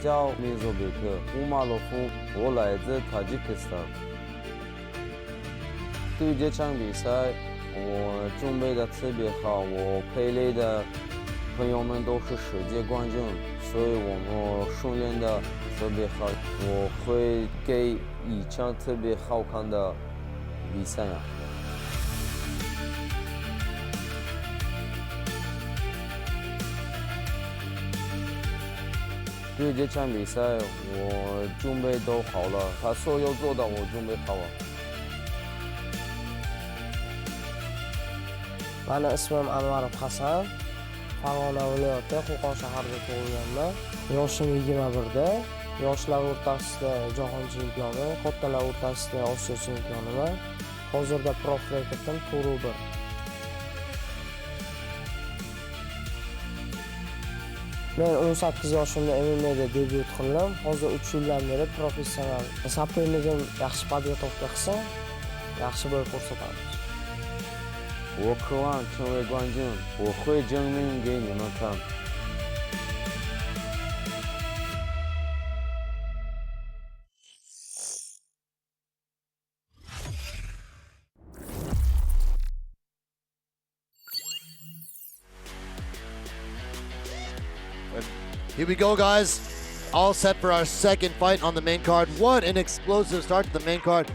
叫 Mirzobek Umarov， 我来自塔吉克斯坦。对于这场比赛，我准备的特别好，我陪累的朋友们都是世界冠军，所以我们训练的特别好，我会给一场特别好看的比赛啊。对这场比赛，我准备都好了，他所有做的我准备好了。Mani ismim Anvarov Hasan. Farg'ona viloyati Qo'qon shahrida tug'ilganman. Yoshim 21da. Yoshlar o'rtasida jahon chempioni, kattalar o'rtasida Osiyo chempioniman. Hozirda prof rekordim tur 1. Men 18 yoshimda MMA'da debyut qildim. Hozir 3 yildan beri professional. Soperligim yaxshi podgotовка qilsa, yaxshi bo'y ko'rsatamiz. 我渴望成为冠军，我会证明给你们看。Here we go, guys. All set for our second fight on the main card. What an explosive start to the main card.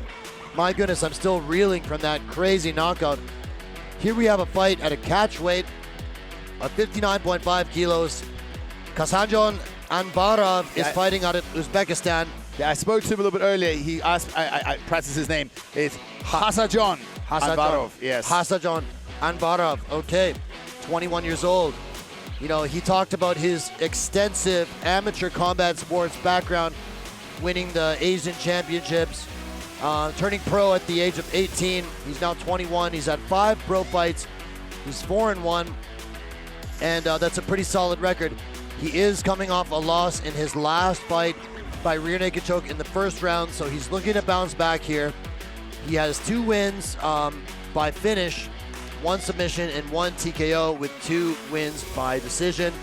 My goodness, I'm still reeling from that crazy knockout. Here we have a fight at a catch weight of 59.5 kilos. Khasanjon Anvarov is fighting out of Uzbekistan. Yeah, I spoke to him a little bit earlier. He asked, I practiced his name. It's Khasanjon Anvarov. Yes. Khasanjon Anvarov. Okay, 21 years old. You know, he talked about his extensive amateur combat sports background, winning the Asian Championships, turning pro at the age of 18. He's now 21. He's had 5 pro fights. He's 4-1, and that's a pretty solid record. He is coming off a loss in his last fight by rear naked choke in the first round, so he's looking to bounce back here. He has 2 wins by finish, 1 submission and 1 TKO with 2 wins by decision.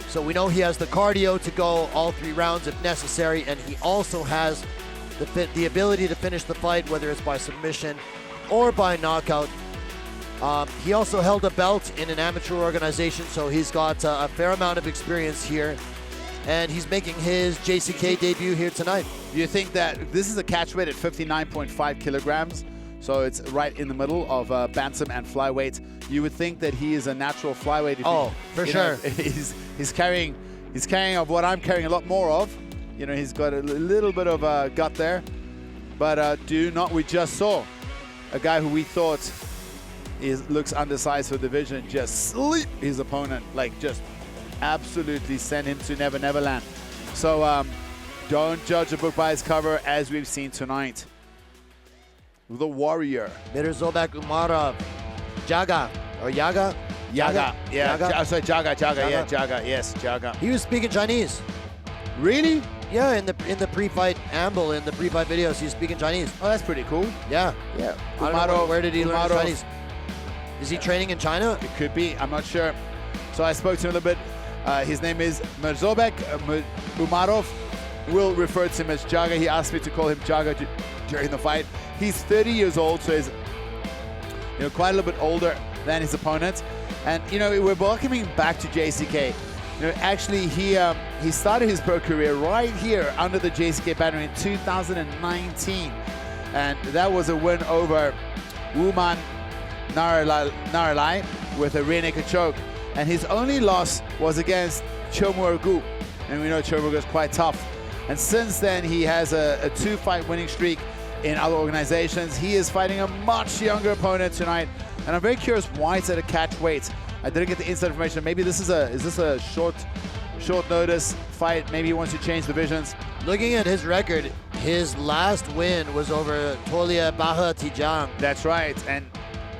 So we know he has the cardio to go all 3 rounds if necessary, and he also has the ability to finish the fight, whether it's by submission or by knockout. He also held a belt in an amateur organization, so he's got a fair amount of experience here, and he's making his JCK debut here tonight. Do you think that this is a catch weight at 59.5 kilograms? So it's right in the middle of bantam and flyweight. You would think that he is a natural flyweight. For sure. He's carrying of what I'm carrying a lot more of. You know, he's got a little bit of a gut there. But we just saw a guy who we thought looks undersized for the division just sleep his opponent, like just absolutely send him to Never Never Land. So don't judge a book by its cover, as we've seen tonight. The Warrior. Mirzobek Umarov. Jaga. Or Yaga? Yaga. Yeah. Jaga? Sorry, Jaga. Yeah, Jaga. Yes, Jaga. He was speaking Chinese. Really? Yeah, in the pre-fight amble, in the pre-fight videos, he's speaking Chinese. Oh, that's pretty cool. Yeah. Yeah. I don't know, where did he learn Chinese? Is he training in China? It could be. I'm not sure. So I spoke to him a little bit. His name is Mirzobek Umarov. We'll refer to him as Jaga. He asked me to call him Jaga during the fight. He's 30 years old, so he's quite a little bit older than his opponent. And we're welcoming him back to JCK. Actually, he started his pro career right here under the JCK banner in 2019, and that was a win over Wuman Naralai with a rear naked choke. And his only loss was against Chomurgu, and we know Chomurgu is quite tough. And since then, he has a 2-fight winning streak in other organizations. He is fighting a much younger opponent tonight, and I'm very curious why it's at a catch weight. I didn't get the inside information. Maybe is this a short notice fight? Maybe he wants to change divisions. Looking at his record, his last win was over Tolia Baha Tijang. That's right, and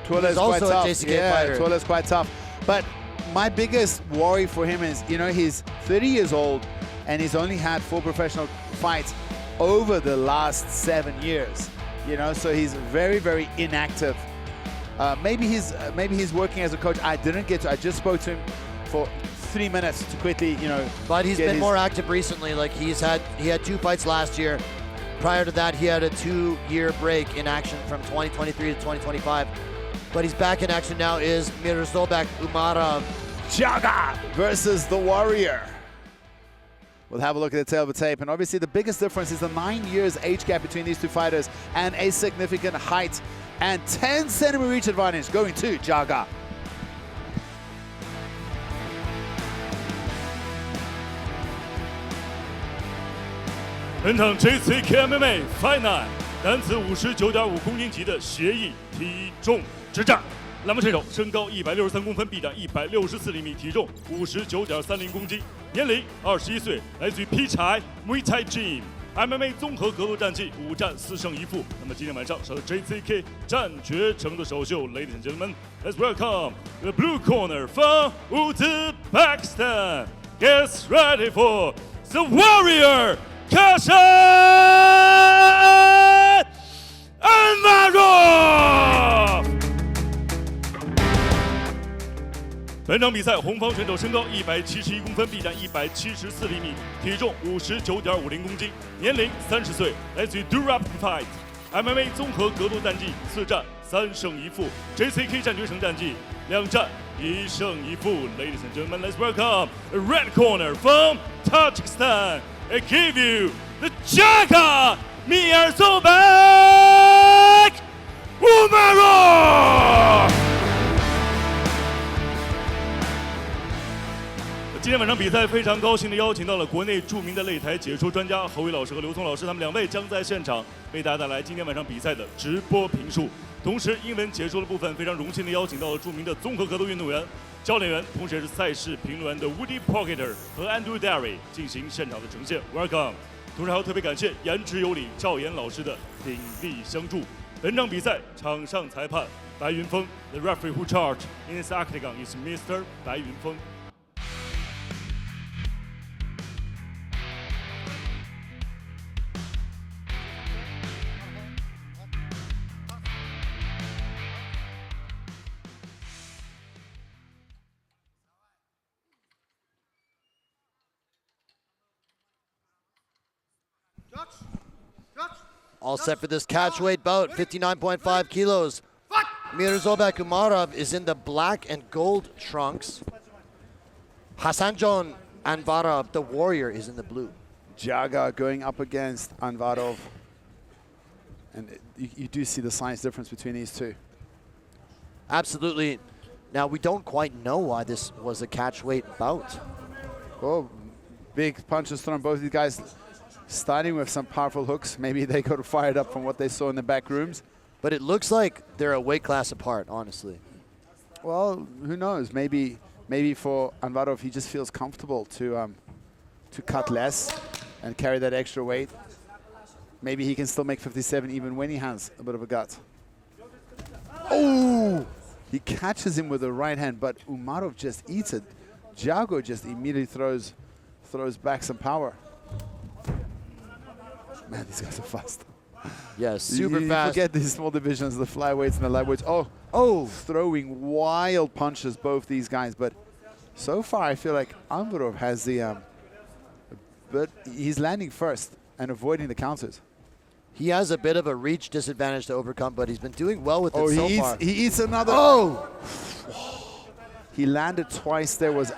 Tolia is quite also tough. a JCK fighter. Tolia is quite tough. But my biggest worry for him is, he's 30 years old, and he's only had 4 professional fights over the last 7 years. So he's very, very inactive. Maybe he's working as a coach. I just spoke to him for 3 minutes to quickly, But he's get been his- more active recently. Like he had 2 fights last year. Prior to that, he had a 2-year break in action from 2023 to 2025. But he's back in action now. Is Mirzobek Umarov. Jaga versus the Warrior. We'll have a look at the tail of the tape. And obviously the biggest difference is the 9 years age gap between these two fighters and a significant height and 10 centimeter reach advantage going to Jaga.本场 JCK MMA Final 男子59.5公斤级的协议体重之战。栏目选手身高163公分，臂展164厘米，体重59.30公斤，年龄21岁，来自于 P 柴 Muay Thai Gym MMA 综合格斗战绩5战4胜1负。那么今天晚上是 JCK 战决城的首秀 ，Ladies and gentlemen, let's welcome the blue corner from Uzbekistan. Get ready for the warrior. Khasanjon Anvarov。本场比赛，红方选手身高171公分，臂展174厘米，体重59.50公斤，年龄30岁，来自于 Durap Fight MMA 综合格斗战绩4战3胜1负 ，JCK 战决城战绩2战1胜1负。Ladies and gentlemen, let's welcome the red corner from Tajikistan. I give you the Jaga Mirzobek Umarov。今天晚上比赛非常高兴的邀请到了国内著名的擂台解说专家何伟老师和刘聪老师，他们2位将在现场为大家带来今天晚上比赛的直播评述。同时，英文解说的部分非常荣幸的邀请到了著名的综合格斗运动员、教练员，同时也是赛事评论员的 Woody Pocketer 和 Andrew Derry 进行现场的呈现。Welcome。同时还要特别感谢颜值有礼赵岩老师的鼎力相助。本场比赛场上裁判白云峰 ，The referee who charged in this octagon is Mr. 白云峰。All set for this catchweight bout, 59.5 kilos. Mirzobek Umarov is in the black and gold trunks. Khasanjon Anvarov, the Warrior, is in the blue. Jaga going up against Anvarov. And you do see the size difference between these two. Absolutely. Now, we don't quite know why this was a catchweight bout. Oh, big punches thrown. Both of these guys starting with some powerful hooks. Maybe they got fired up from what they saw in the back rooms. But it looks like they're a weight class apart, honestly. Well, who knows? Maybe for Anvarov, he just feels comfortable to cut less and carry that extra weight. Maybe he can still make 57 even when he has a bit of a gut. Oh! He catches him with the right hand, but Umarov just eats it. Jago just immediately throws back some power. Man, these guys are fast. Yeah, super you fast. Forget these small divisions, the flyweights and the lightweights. Oh, throwing wild punches, both these guys. But so far, I feel like Anvarov has the, but he's landing first and avoiding the counters. He has a bit of a reach disadvantage to overcome, but he's been doing well with it so far. He eats another. Oh! He landed twice. There was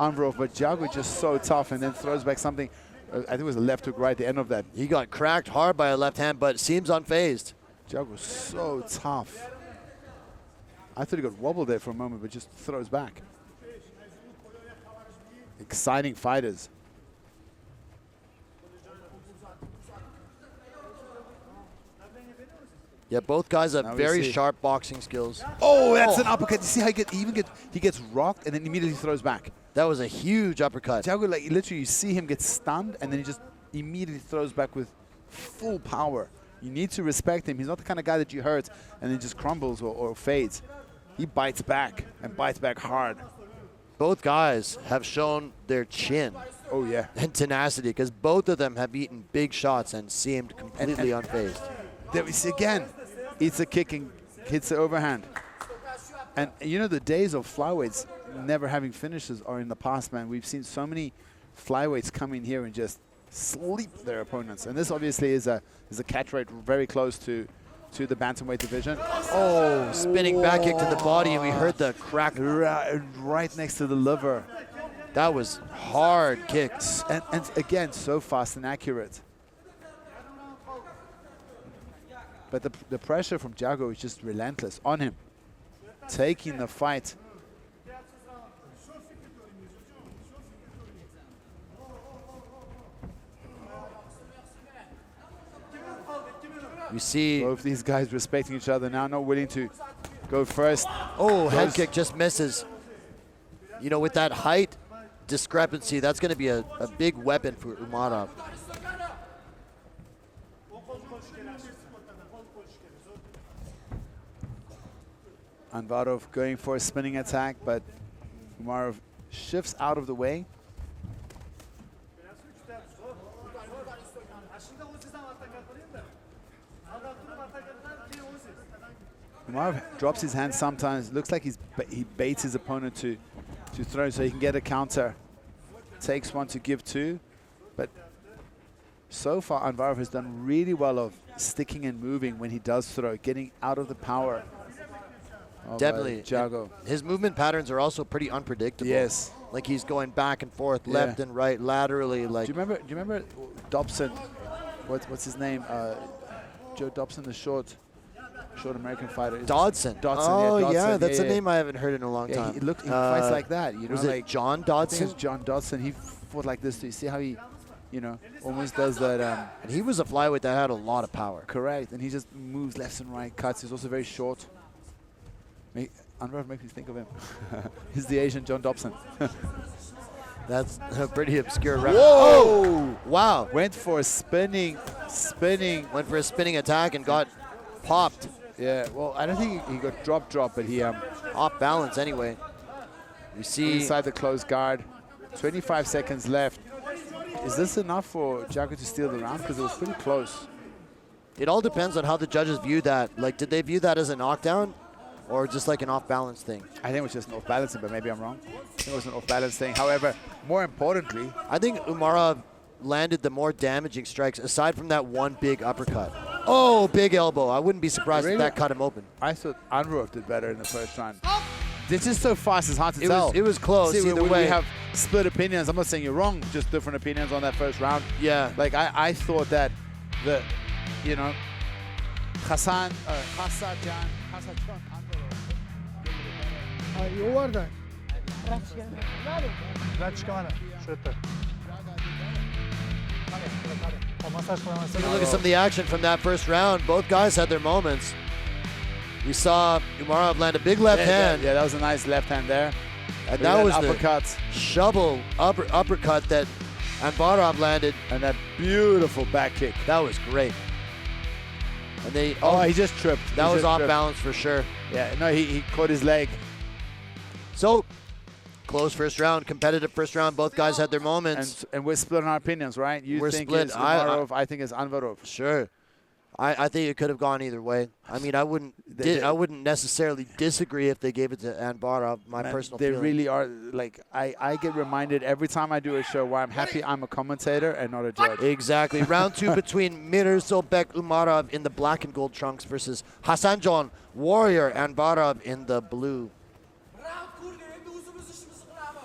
Anvarov, but Jago just so tough and then throws back something. I think it was a left hook right at the end of that. He got cracked hard by a left hand, but seems unfazed. Jago's so tough. I thought he got wobbled there for a moment, but just throws back. Exciting fighters. Yeah, both guys have Now we very see. sharp boxing skills. Oh, that's an uppercut. You see how he gets rocked and then immediately throws back. That was a huge uppercut. Jago, like literally, you see him get stunned and then he just immediately throws back with full power. You need to respect him. He's not the kind of guy that you hurt and then just crumbles or fades. He bites back and bites back hard. Both guys have shown their chin. Oh yeah. And tenacity, because both of them have eaten big shots and seemed completely unfazed. There we see again. Eats a kick and hits the overhand. And you know the days of flyweights, never having finishes are in the past, man. We've seen so many flyweights come in here and just sleep their opponents. And this obviously is a catch weight very close to the bantamweight division. Oh, spinning back kick to the body, and we heard the crack. Right next to the liver. That was hard kicks. And again, so fast and accurate. But the pressure from Jago is just relentless on him, taking the fight. You see both these guys respecting each other now, not willing to go first. Oh, head kick just misses. You know, with that height discrepancy, that's going to be a big weapon for Umarov. Anvarov going for a spinning attack, but Umarov shifts out of the way. Umarov drops his hand sometimes. Looks like he baits his opponent to throw so he can get a counter. Takes one to give two. But so far, Anvarov has done really well of sticking and moving when he does throw, getting out of the power of Definitely. Jago. His movement patterns are also pretty unpredictable. Yes. Like he's going back and forth, left and right, laterally. Like. Do you remember Dobson? What's his name? Joe Dobson, the short American fighter. Dodson. Oh, yeah, Dodson. That's a name I haven't heard in a long time. He fights like that. You know, was it John Dodson? I think it was John Dodson. He fought like this. Do you see how he, you know, almost does that? And he was a flyweight that had a lot of power. Correct. And he just moves left and right, cuts. He's also very short. Anvarov makes me think of him. He's the Asian John Dobson. That's a pretty obscure reference. Whoa! Oh, wow. Went for a spinning. Went for a spinning attack and got popped. Yeah, well, I don't think he got drop, but he off balance anyway. You see inside the closed guard. 25 seconds left. Is this enough for Jago to steal the round? Because it was pretty close. It all depends on how the judges view that. Like, did they view that as a knockdown or just like an off-balance thing? I think it was just an off-balancing, but maybe I'm wrong. I think it was an off-balance thing. However, more importantly, I think Umarov landed the more damaging strikes aside from that one big uppercut. Oh, big elbow. I wouldn't be surprised if that cut him open. I thought Anvarov did better in the first round. This is so fast, it's hard to tell. It was close. See, either way. We have split opinions. I'm not saying you're wrong, just different opinions on that first round. Yeah. Like, I thought that you know, Khasanjon Anvarov. Take a look at some of the action from that first round. Both guys had their moments. We saw Umarov land a big left hand. Yeah, that was a nice left hand there. And that was uppercut. The shovel uppercut that Anvarov landed. And that beautiful back kick. That was great. And they he just tripped. That was off balance for sure. Yeah, no, he caught his leg. So, close first round, competitive first round. Both guys had their moments. And we're split on our opinions, right? We're think split. It's Umarov, I think it's Anvarov. Sure. I think it could have gone either way. I mean, I wouldn't necessarily disagree if they gave it to Anvarov, my personal feeling. They really are. Like, I get reminded every time I do a show where I'm happy I'm a commentator and not a judge. Exactly. Round two between Mirzobek Umarov in the black and gold trunks versus Khasanjon Warrior Anvarov in the blue.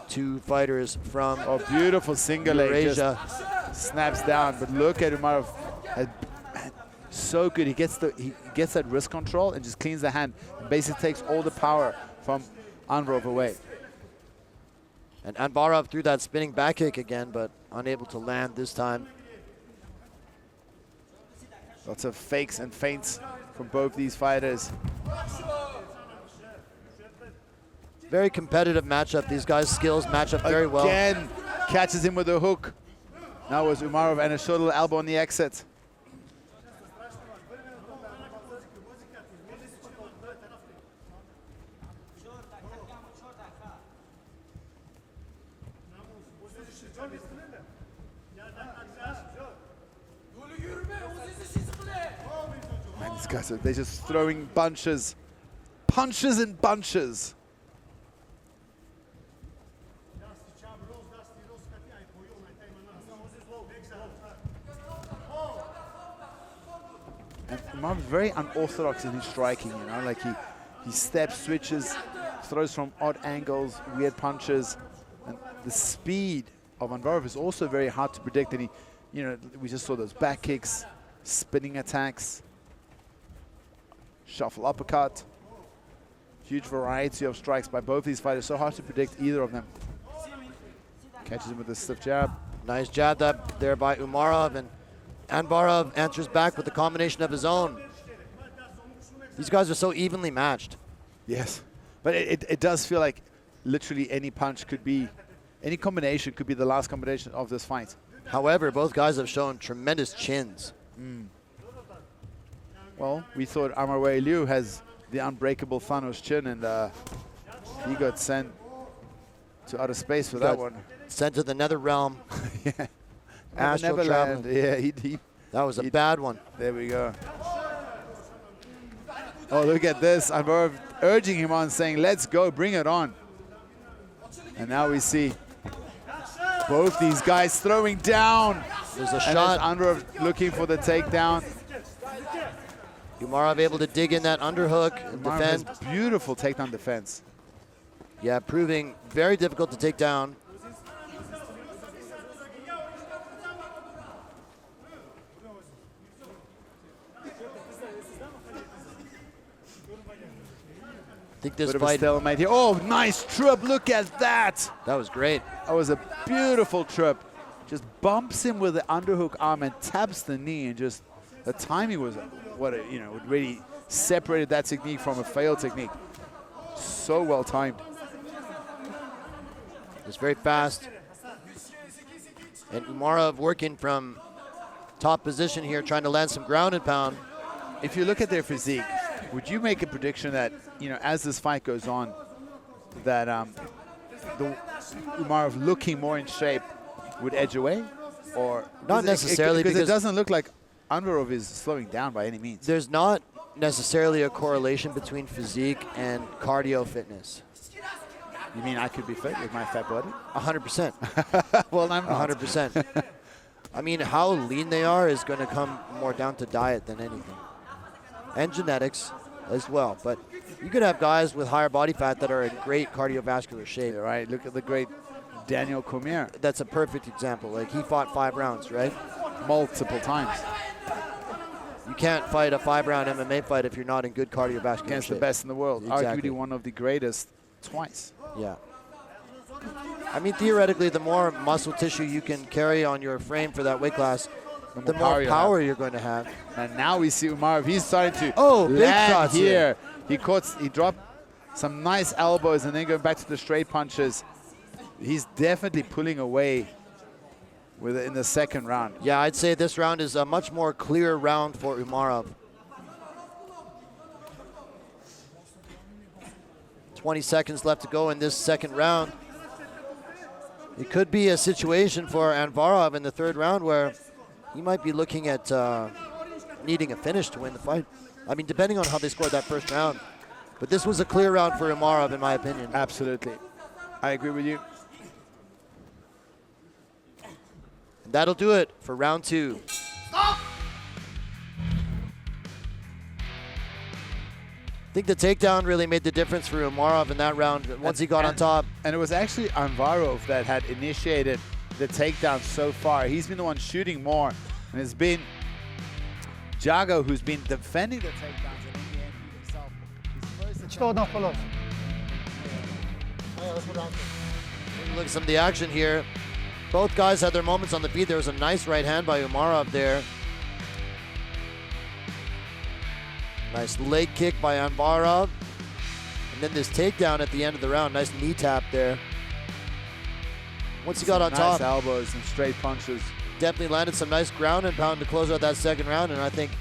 Two fighters from beautiful single leg Eurasia. Just snaps down, but look at Umarov. So good. He gets that wrist control and just cleans the hand. And basically takes all the power from Anvarov away. And Anvarov threw that spinning back kick again, but unable to land this time. Lots of fakes and feints from both these fighters. Very competitive matchup. These guys' skills match up very well. Again, catches him with a hook. Now was Umarov and a short little elbow on the exit. Man, these guys they're just throwing punches and bunches. And Umarov is very unorthodox in his striking, you know, like he steps, switches, throws from odd angles, weird punches. And the speed of Anvarov is also very hard to predict. And he, you know, we just saw those back kicks, spinning attacks, shuffle uppercut. Huge variety of strikes by both these fighters. So hard to predict either of them. Catches him with a stiff jab. Nice jab there by Umarov, and Anvarov answers back with a combination of his own. These guys are so evenly matched. Yes, but it does feel like literally any punch could be, any combination could be the last combination of this fight. However, both guys have shown tremendous chins. Well, we thought Amarwei Liu has the unbreakable Thanos chin, and he got sent to outer space for that one. Sent to the nether realm. Yeah. Astral Neverland. traveling. Yeah, that was a bad one. There we go. Oh, look at this. Anvarov urging him on, saying, let's go, bring it on. And now we see both these guys throwing down. There's a and shot. Anvarov looking for the takedown. Umarov able to dig in that underhook and Umarov defend. has beautiful takedown defense. Yeah, proving very difficult to take down. I think this Bit of a fight, stalemate here. Oh, nice trip. Look at that. that was great. That was a beautiful trip. Just bumps him with the underhook arm and taps the knee, and just the timing was what it, you know, it really separated that technique from a failed technique. So well timed. It's very fast. And Umarov working from top position here, trying to land some ground and pound. If you look at their physique, would you make a prediction that, you know, as this fight goes on, that the Umarov looking more in shape would edge away? Or Not necessarily, because it because doesn't look like Anvarov is slowing down by any means. there's not necessarily a correlation between physique and cardio fitness. You mean I could be fit with my fat body? 100%. Well, I'm not. 100%. I mean, how lean they are is going to come more down to diet than anything. And genetics as well. But you could have guys with higher body fat that are in great cardiovascular shape. Yeah, right. Look at the great Daniel Cormier. That's a perfect example. Like, he fought 5 rounds, right? Multiple times. You can't fight a 5-round MMA fight if you're not in good cardiovascular Against shape. the best in the world. Exactly. Arguably one of the greatest twice. Yeah. I mean, theoretically, the more muscle tissue you can carry on your frame for that weight class, the more you'll power have. you're going to have. And now we see Umarov. He's starting to Big land shots here. He dropped some nice elbows and then going back to the straight punches. He's definitely pulling away with it in the second round. Yeah, I'd say this round is a much more clear round for Umarov. 20 seconds left to go in this second round. It could be a situation for Anvarov in the third round where he might be looking at needing a finish to win the fight. I mean, depending on how they scored that first round. But this was a clear round for Umarov, in my opinion. Absolutely. I agree with you. And that'll do it for round 2. Stop! I think the takedown really made the difference for Umarov in that round once he got on top. And it was actually Anvarov that had initiated the takedown so far. He's been the one shooting more. And it's been Jago who's been defending the takedowns, and in the end he himself. Look at some of the action here. Both guys had their moments on the feet. There was a nice right hand by Umarov there. Nice leg kick by Anvarov. And then this takedown at the end of the round. Nice knee tap there. Once he got on top, Nice elbows and straight punches. definitely landed some nice ground and pound to close out that second round. And I think,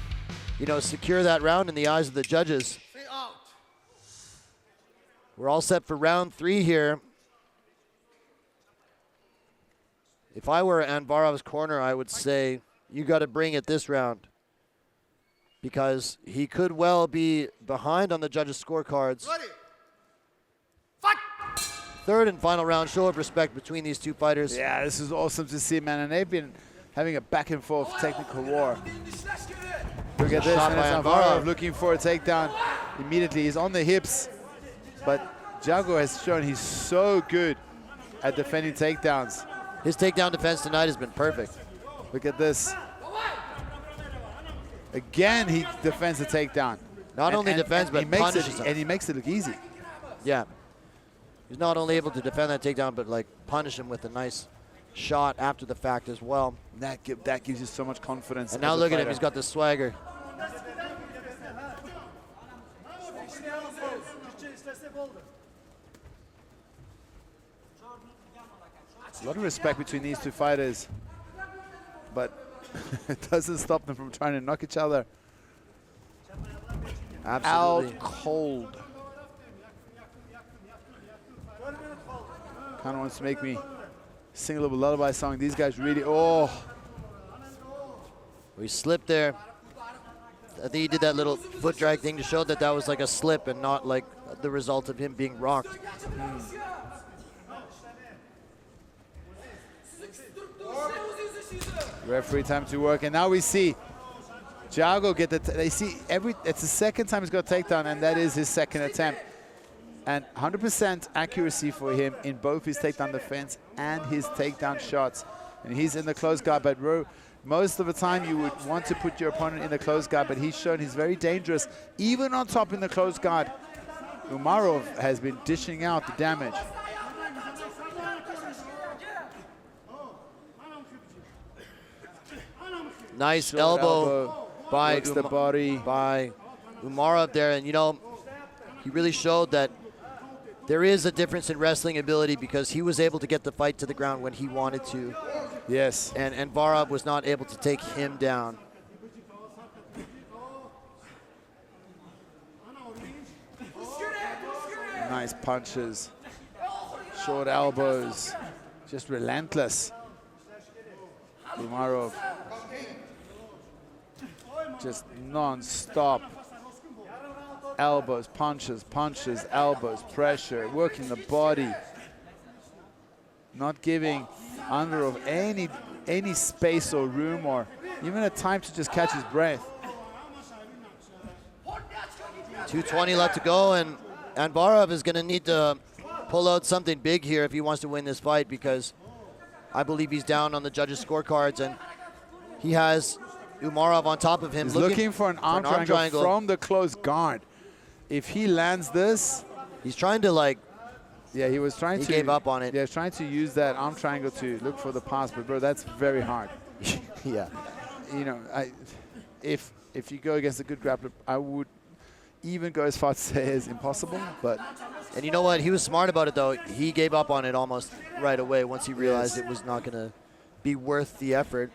you know, secure that round in the eyes of the judges. We're all set for round 3 here. If I were Anvarov's corner, I would say, you got to bring it this round. Because he could well be behind on the judges' scorecards. Ready. Fight! Third and final round, show of respect between these two fighters. Yeah, this is awesome to see, man. And they've been having a back and forth technical war. Look at this, Shot and by it's Anvarov. Anvarov looking for a takedown immediately. He's on the hips, but Djago has shown he's so good at defending takedowns. His takedown defense tonight has been perfect. Look at this. Again, he defends the takedown. Not only defends, but he makes punishes him. And he makes it look easy. Yeah. He's not only able to defend that takedown, but like punish him with a nice shot after the fact as well. That gives you so much confidence. And now look at him, he's got the swagger. A lot of respect between these two fighters, but it doesn't stop them from trying to knock each other Absolutely. out cold. Kind of wants to make me sing a little lullaby song. These guys really, oh. We slipped there. I think he did that little foot drag thing to show that that was like a slip and not like the result of him being rocked. Referee time to work, and now we see Djago get the, they see it's the second time he's got a takedown, and that is his second attempt. And 100% accuracy for him in both his takedown defense and his takedown shots. And he's in the close guard, but most of the time you would want to put your opponent in the close guard, but he's shown he's very dangerous, even on top in the close guard. Umarov has been dishing out the damage. Nice Short elbow by works the body. by Umarov there, and you know, he really showed that there is a difference in wrestling ability because he was able to get the fight to the ground when he wanted to. Yes. And Anvarov was not able to take him down. Nice punches, short elbows, just relentless. Umarov, just non-stop. Elbows, punches, punches, elbows, pressure, working the body. Not giving Anvarov any space or room or even a time to just catch his breath. 2:20 left to go, and Anvarov is going to need to pull out something big here if he wants to win this fight, because I believe he's down on the judges' scorecards, and he has Umarov on top of him. He's looking for an arm triangle from the close guard. If he lands this, he's trying to like. Yeah, he was trying to. He gave up on it. Yeah, he was trying to use that arm triangle to look for the pass, but bro, that's very hard. Yeah. You know, if you go against a good grappler, I would even go as far to say it's impossible, but. And you know what? He was smart about it, though. He gave up on it almost right away once he realized it was not going to be worth the effort.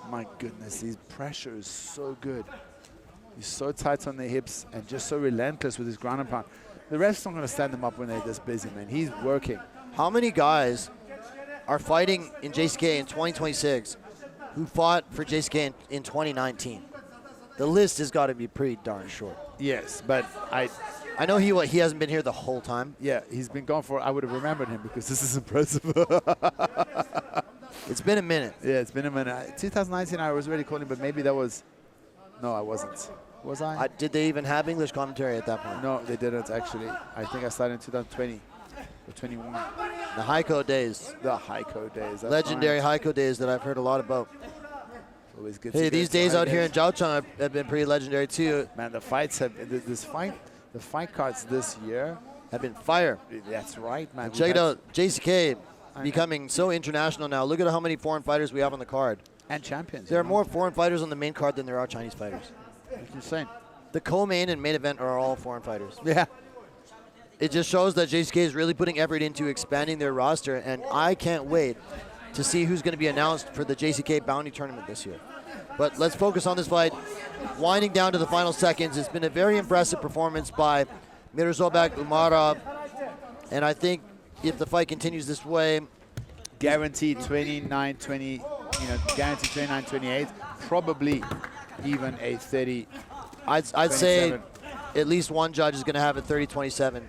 My goodness, his pressure is so good. He's so tight on the hips and just so relentless with his ground and pound. The refs not going to stand him up when they're this busy, man. He's working. How many guys are fighting in JCK in 2026 who fought for JCK in 2019? The list has got to be pretty darn short. Yes, but I know he hasn't been here the whole time. Yeah, he's been gone for. I would have remembered him because this is impressive. It's been a minute. Yeah, it's been a minute. 2019, I was already calling, but maybe that was. No, I wasn't. Was I? Did they even have English commentary at that point? No, they didn't actually. I think I started in 2020 or 21. The Heiko days. The Heiko days. That's Legendary right. Heiko days that I've heard a lot about. Always good. Hey, these days out here in Jiaocheng have been pretty legendary too. Man, the fights have the fight cards this year have been fire. That's right, man. Check it out, JCK becoming so international now. Look at how many foreign fighters we have on the card. And champions. There are more foreign fighters on the main card than there are Chinese fighters. That's insane. The co-main and main event are all foreign fighters. Yeah. It just shows that JCK is really putting effort into expanding their roster, and I can't wait to see who's going to be announced for the JCK Bounty Tournament this year. But let's focus on this fight. Winding down to the final seconds, it's been a very impressive performance by Mirzobek, Umarov, and I think if the fight continues this way, guaranteed 29-20, guaranteed 29-28, probably even a 30. I'd say at least one judge is going to have a 30-27.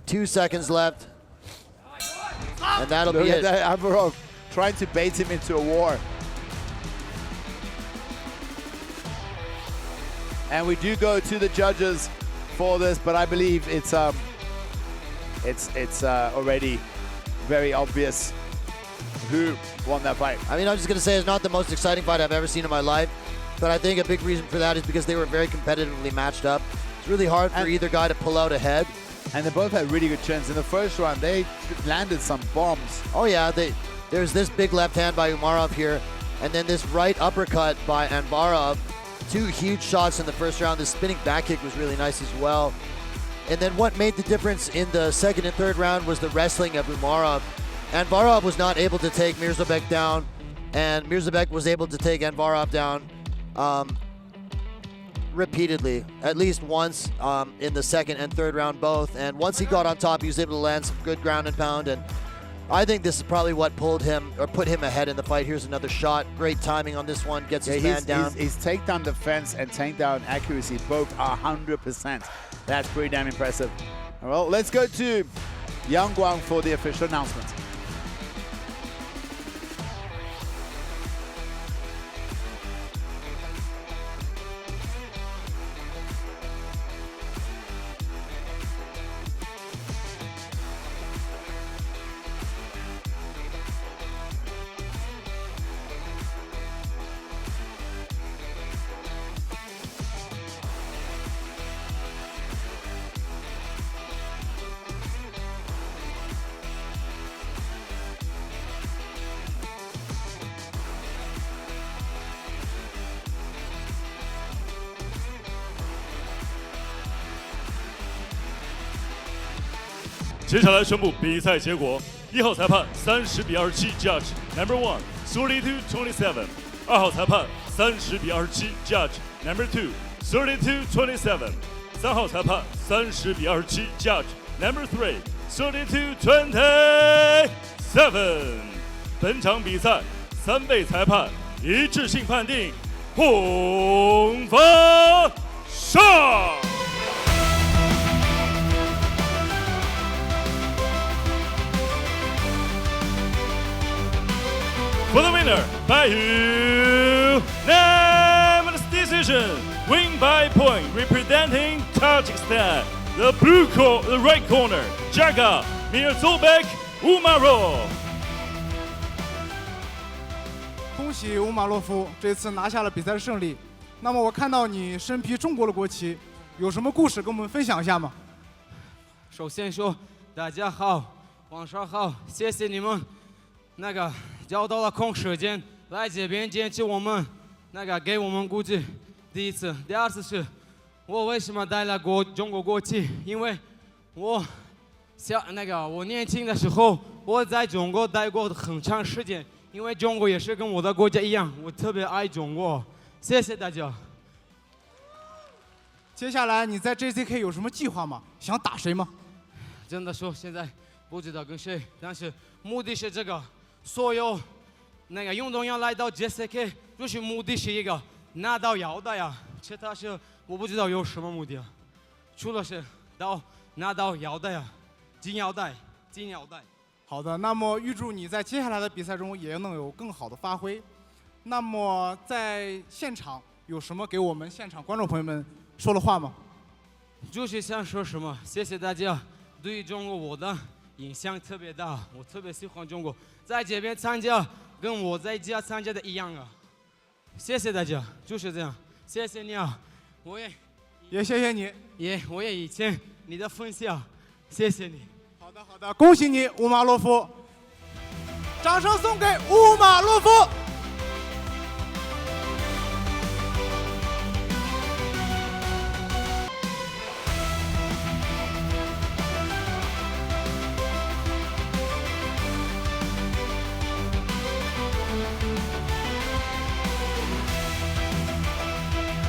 2 seconds left, and that'll be it. Anvarov trying to bait him into a war. And we do go to the judges for this, but I believe it's already very obvious who won that fight. I mean, I'm just going to say it's not the most exciting fight I've ever seen in my life, but I think a big reason for that is because they were very competitively matched up. It's really hard for either guy to pull out ahead. And they both had really good chins. In the first round, they landed some bombs. Oh yeah, there's this big left hand by Umarov here, and then this right uppercut by Anvarov. 2 huge shots in the first round. The spinning back kick was really nice as well. And then what made the difference in the second and third round was the wrestling of Umarov. Anvarov was not able to take Mirzobek down, and Mirzobek was able to take Anvarov down repeatedly, at least once in the second and third round both. And once he got on top, he was able to land some good ground and pound. And I think this is probably what pulled him or put him ahead in the fight. Here's another shot. Great timing on this one. Gets his man down. His takedown defense and takedown accuracy both are 100%. That's pretty damn impressive. Well, let's go to Yang Guang for the official announcement.接下来宣布比赛结果：1号裁判30-27 ，Judge Number 1 32-27；2号裁判30-27 ，Judge Number 2 32-27；3号裁判30-27 ，Judge Number 3 32-27。本场比赛3位裁判一致性判定，红方胜。For the winner, by unanimous decision, win by point, representing Tajikistan, the right corner, Jaga Mirzobek Umarov. 恭喜乌马洛夫这次拿下了比赛的胜利。那么我看到你身披中国的国旗，有什么故事跟我们分享一下吗？首先说，大家好，晚上好，谢谢你们找到了空时间来这边见证我们给我们鼓励。第一次，第二次是我为什么带了中国国旗？因为我我年轻的时候我在中国待过很长时间，因为中国也是跟我的国家一样，我特别爱中国。谢谢大家。接下来你在 JCK 有什么计划吗？想打谁吗？真的说现在不知道跟谁，但是目的是这个。所有运动员来到 JCK 就是目的是一个拿到腰带啊，其他是我不知道有什么目的啊，除了是拿到腰带啊，金腰带。好的，那么预祝你在接下来的比赛中也能有更好的发挥。那么在现场有什么给我们现场观众朋友们说的话吗？就是想说什么，谢谢大家对中国我的影响特别大，我特别喜欢中国，在这边参加跟我在家参加的一样啊。谢谢大家，就是这样，谢谢你啊，我也谢谢你，我也以前你的分享，谢谢你。好的，恭喜你乌马洛夫，掌声送给乌马洛夫。